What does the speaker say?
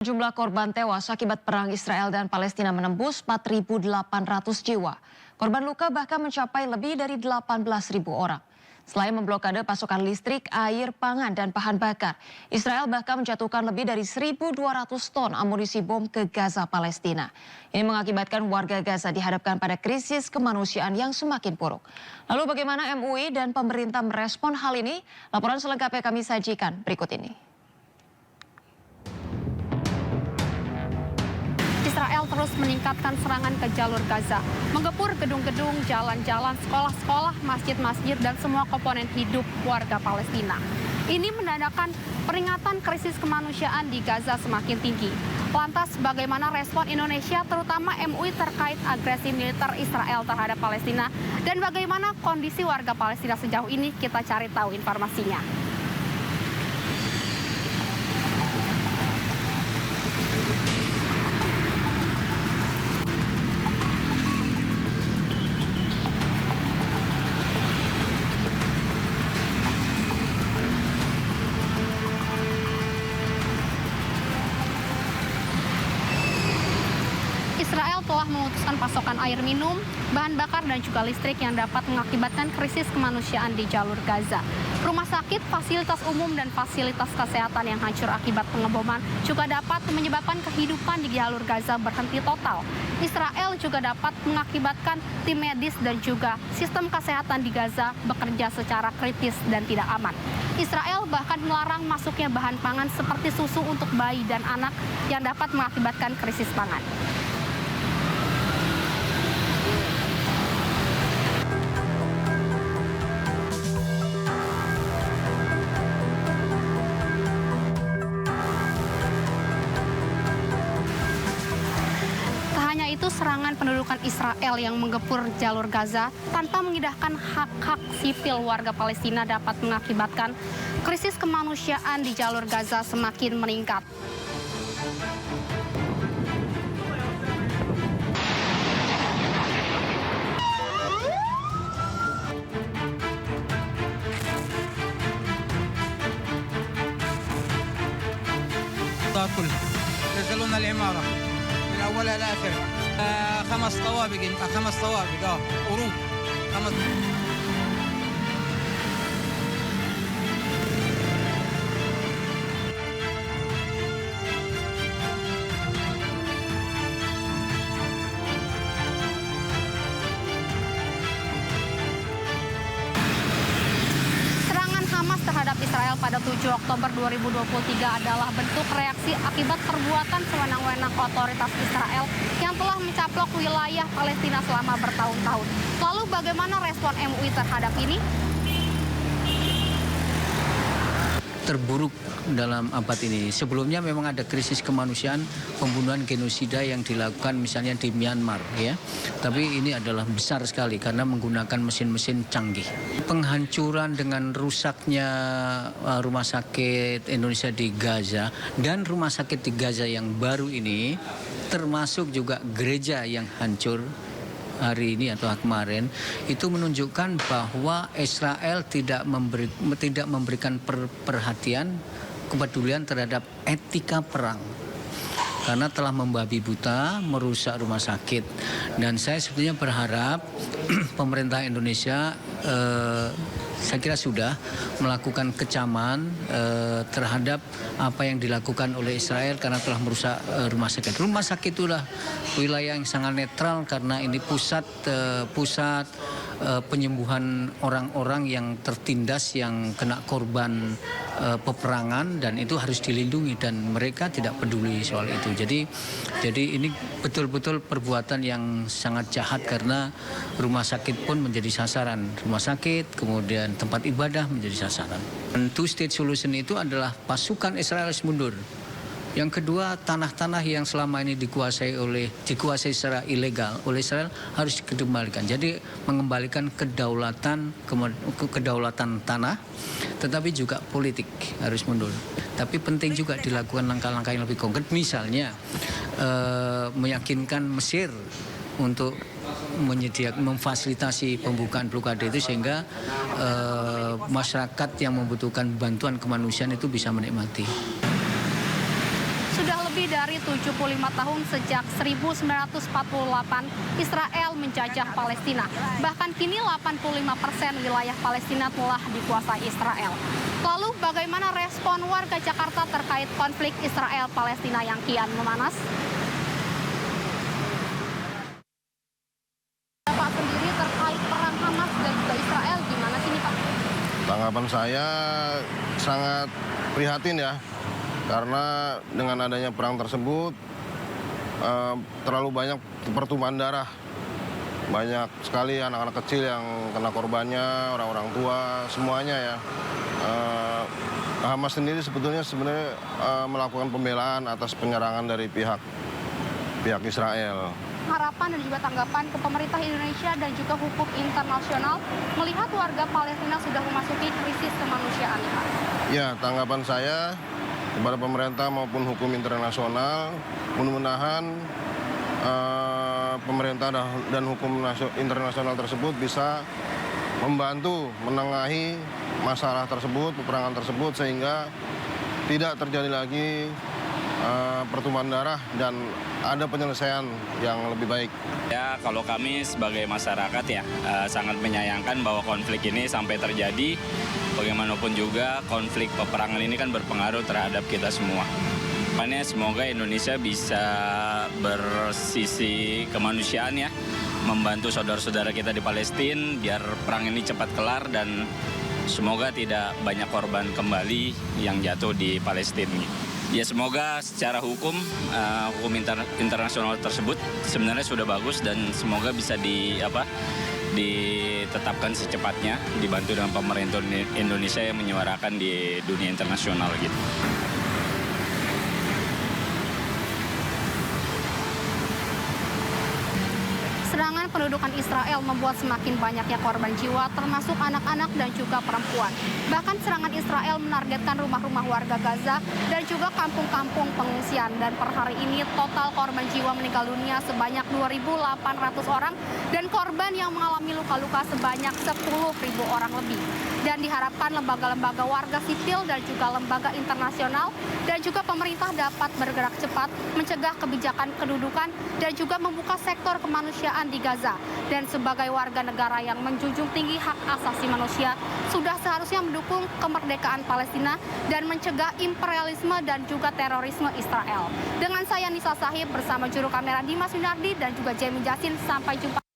Jumlah korban tewas akibat perang Israel dan Palestina menembus 4.800 jiwa. Korban luka bahkan mencapai lebih dari 18.000 orang. Selain memblokade pasokan listrik, air, pangan, dan bahan bakar, Israel bahkan menjatuhkan lebih dari 1.200 ton amunisi bom ke Gaza, Palestina. Ini mengakibatkan warga Gaza dihadapkan pada krisis kemanusiaan yang semakin buruk. Lalu bagaimana MUI dan pemerintah merespon hal ini? Laporan selengkapnya kami sajikan berikut ini. Israel terus meningkatkan serangan ke jalur Gaza, menggempur gedung-gedung, jalan-jalan, sekolah-sekolah, masjid-masjid, dan semua komponen hidup warga Palestina. Ini menandakan peringatan krisis kemanusiaan di Gaza semakin tinggi. Lantas bagaimana respon Indonesia, terutama MUI terkait agresi militer Israel terhadap Palestina, dan bagaimana kondisi warga Palestina sejauh ini, kita cari tahu informasinya. Israel telah memutuskan pasokan air minum, bahan bakar, dan juga listrik yang dapat mengakibatkan krisis kemanusiaan di jalur Gaza. Rumah sakit, fasilitas umum, dan fasilitas kesehatan yang hancur akibat pengeboman juga dapat menyebabkan kehidupan di jalur Gaza berhenti total. Israel juga dapat mengakibatkan tim medis dan juga sistem kesehatan di Gaza bekerja secara kritis dan tidak aman. Israel bahkan melarang masuknya bahan pangan seperti susu untuk bayi dan anak yang dapat mengakibatkan krisis pangan. Itu serangan pendudukan Israel yang menggempur jalur Gaza tanpa mengindahkan hak-hak sipil warga Palestina dapat mengakibatkan krisis kemanusiaan di jalur Gaza semakin meningkat. ينزلون العمارة من أولها لآخر 5 طوابق 5 طوابق غروب 5. Hamas terhadap Israel pada 7 Oktober 2023 adalah bentuk reaksi akibat perbuatan sewenang-wenang otoritas Israel yang telah mencaplok wilayah Palestina selama bertahun-tahun. Lalu bagaimana respon MUI terhadap ini? Terburuk dalam abad ini. Sebelumnya memang ada krisis kemanusiaan, pembunuhan genosida yang dilakukan misalnya di Myanmar, ya. Tapi ini adalah besar sekali karena menggunakan mesin-mesin canggih. Penghancuran dengan rusaknya rumah sakit Indonesia di Gaza dan rumah sakit di Gaza yang baru ini, termasuk juga gereja yang hancur hari ini atau kemarin, itu menunjukkan bahwa Israel tidak memberikan perhatian, kepedulian terhadap etika perang. Karena telah membabi buta, merusak rumah sakit. Dan saya sebetulnya berharap pemerintah Indonesia saya kira sudah melakukan kecaman terhadap apa yang dilakukan oleh Israel karena telah merusak rumah sakit. Rumah sakit itulah wilayah yang sangat netral karena ini pusat penyembuhan orang-orang yang tertindas, yang kena korban peperangan, dan itu harus dilindungi dan mereka tidak peduli soal itu. Jadi ini betul-betul perbuatan yang sangat jahat karena rumah sakit pun menjadi sasaran. Rumah sakit, kemudian tempat ibadah menjadi sasaran. Two state solution itu adalah pasukan Israel harus mundur. Yang kedua, tanah-tanah yang selama ini dikuasai secara ilegal oleh Israel harus dikembalikan. Jadi mengembalikan kedaulatan tanah, tetapi juga politik harus mundur. Tapi penting juga dilakukan langkah-langkah yang lebih konkret, misalnya meyakinkan Mesir untuk memfasilitasi pembukaan blokade itu sehingga masyarakat yang membutuhkan bantuan kemanusiaan itu bisa menikmati. Sudah lebih dari 75 tahun sejak 1948 Israel menjajah Palestina. Bahkan kini 85% wilayah Palestina telah dikuasai Israel. Lalu bagaimana respon warga Jakarta terkait konflik Israel-Palestina yang kian memanas? Pak sendiri terkait perang Hamas dan juga Israel, gimana sih nih Pak? Tanggapan saya sangat prihatin ya, karena dengan adanya perang tersebut terlalu banyak pertumpahan darah. Banyak sekali anak-anak kecil yang kena korbannya, orang-orang tua, semuanya ya. Hamas sendiri sebenarnya melakukan pembelaan atas penyerangan dari pihak Israel. Harapan dan juga tanggapan ke pemerintah Indonesia dan juga hukum internasional melihat warga Palestina sudah memasuki krisis kemanusiaan, Pak. Ya, tanggapan saya kepada pemerintah maupun hukum internasional, mudah-mudahan pemerintah dan hukum internasional tersebut bisa membantu menengahi masalah tersebut, peperangan tersebut, sehingga tidak terjadi lagi pertumpahan darah dan ada penyelesaian yang lebih baik. Ya, kalau kami sebagai masyarakat ya sangat menyayangkan bahwa konflik ini sampai terjadi. Bagaimanapun juga konflik peperangan ini kan berpengaruh terhadap kita semua. Makanya semoga Indonesia bisa bersisi kemanusiaan ya, membantu saudara-saudara kita di Palestina biar perang ini cepat kelar dan semoga tidak banyak korban kembali yang jatuh di Palestina. Ya semoga secara hukum internasional tersebut sebenarnya sudah bagus dan semoga bisa ditetapkan secepatnya, dibantu dengan pemerintah Indonesia yang menyuarakan di dunia internasional gitu. Serangan pendudukan Israel membuat semakin banyaknya korban jiwa, termasuk anak-anak dan juga perempuan. Bahkan serangan Israel menargetkan rumah-rumah warga Gaza dan juga kampung-kampung pengungsian. Dan per hari ini total korban jiwa meninggal dunia sebanyak 2.800 orang dan korban yang mengalami luka-luka sebanyak 10.000 orang lebih. Dan diharapkan lembaga-lembaga warga sipil dan juga lembaga internasional dan juga pemerintah dapat bergerak cepat mencegah kebijakan kedudukan dan juga membuka sektor kemanusiaan di Gaza. Dan sebagai warga negara yang menjunjung tinggi hak asasi manusia, sudah seharusnya mendukung kemerdekaan Palestina dan mencegah imperialisme dan juga terorisme Israel. Dengan saya Nisa Sahib bersama juru kamera Dimas Winardi dan juga Jamie Jasin, sampai jumpa